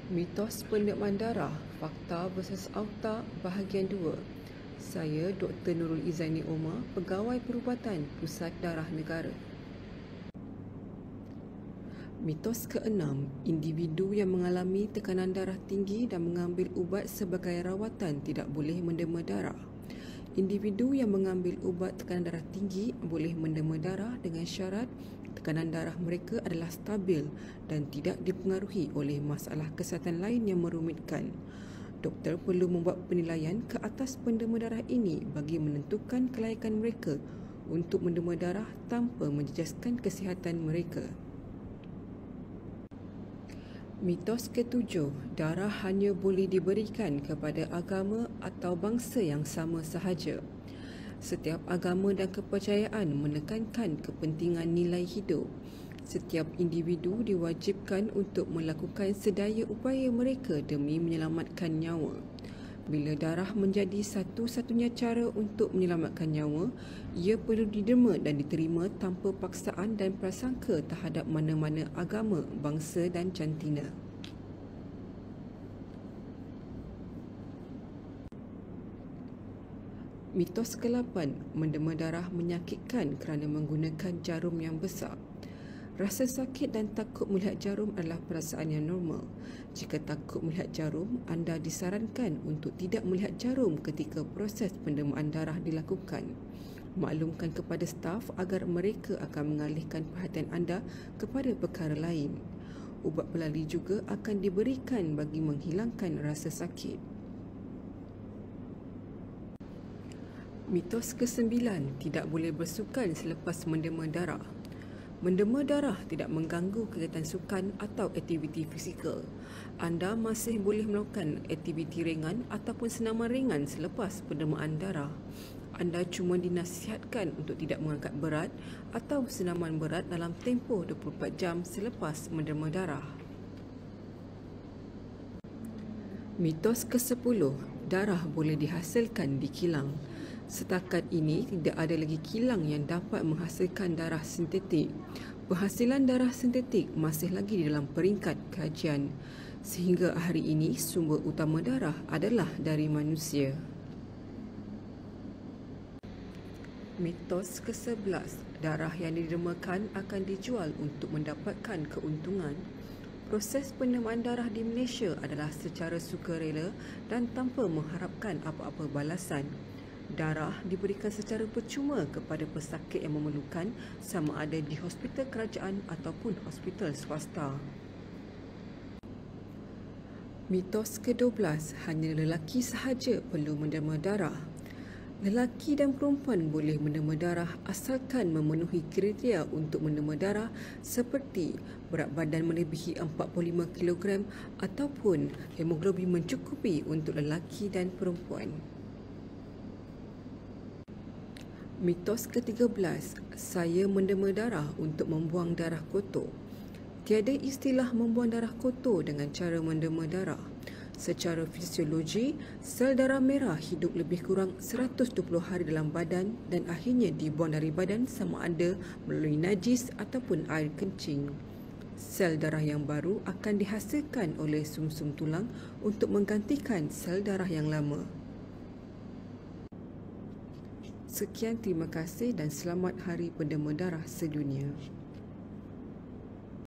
Mitos pendeman darah, fakta versus auta, bahagian 2. Saya Dr. Nurul Izaini Omar, Pegawai Perubatan Pusat Darah Negara. Mitos ke-6, individu yang mengalami tekanan darah tinggi dan mengambil ubat sebagai rawatan tidak boleh mendema darah. Individu yang mengambil ubat tekanan darah tinggi boleh mendema darah dengan syarat tekanan darah mereka adalah stabil dan tidak dipengaruhi oleh masalah kesihatan lain yang merumitkan. Doktor perlu membuat penilaian ke atas pendema darah ini bagi menentukan kelayakan mereka untuk mendema darah tanpa menjejaskan kesihatan mereka. Mitos ke-7, darah hanya boleh diberikan kepada agama atau bangsa yang sama sahaja. Setiap agama dan kepercayaan menekankan kepentingan nilai hidup. Setiap individu diwajibkan untuk melakukan sedaya upaya mereka demi menyelamatkan nyawa. Bila darah menjadi satu-satunya cara untuk menyelamatkan nyawa, ia perlu diderma dan diterima tanpa paksaan dan prasangka terhadap mana-mana agama, bangsa dan jantina. Mitos ke-8, mendema darah menyakitkan kerana menggunakan jarum yang besar. Rasa sakit dan takut melihat jarum adalah perasaan yang normal. Jika takut melihat jarum, anda disarankan untuk tidak melihat jarum ketika proses pendemaan darah dilakukan. Maklumkan kepada staf agar mereka akan mengalihkan perhatian anda kepada perkara lain. Ubat pelali juga akan diberikan bagi menghilangkan rasa sakit. Mitos ke-9, tidak boleh bersukan selepas mendema darah. Mendema darah tidak mengganggu kegiatan sukan atau aktiviti fizikal. Anda masih boleh melakukan aktiviti ringan ataupun senaman ringan selepas pendemaan darah. Anda cuma dinasihatkan untuk tidak mengangkat berat atau senaman berat dalam tempoh 24 jam selepas mendema darah. Mitos ke-10, darah boleh dihasilkan di kilang. Setakat ini, tidak ada lagi kilang yang dapat menghasilkan darah sintetik. Penghasilan darah sintetik masih lagi di dalam peringkat kajian. Sehingga hari ini, sumber utama darah adalah dari manusia. Mitos ke-11, darah yang didermakan akan dijual untuk mendapatkan keuntungan. Proses pendemaan darah di Malaysia adalah secara sukarela dan tanpa mengharapkan apa-apa balasan. Darah diberikan secara percuma kepada pesakit yang memerlukan, sama ada di hospital kerajaan ataupun hospital swasta. Mitos ke-12, hanya lelaki sahaja perlu mendema darah. Lelaki dan perempuan boleh mendema darah asalkan memenuhi kriteria untuk mendema darah seperti berat badan melebihi 45 kg ataupun hemoglobin mencukupi untuk lelaki dan perempuan. Mitos ke-13, saya mendema darah untuk membuang darah kotor. Tiada istilah membuang darah kotor dengan cara mendema darah. Secara fisiologi, sel darah merah hidup lebih kurang 120 hari dalam badan dan akhirnya dibuang dari badan sama ada melalui najis ataupun air kencing. Sel darah yang baru akan dihasilkan oleh sumsum tulang untuk menggantikan sel darah yang lama. Sekian, terima kasih dan selamat Hari Pendema Darah Sedunia.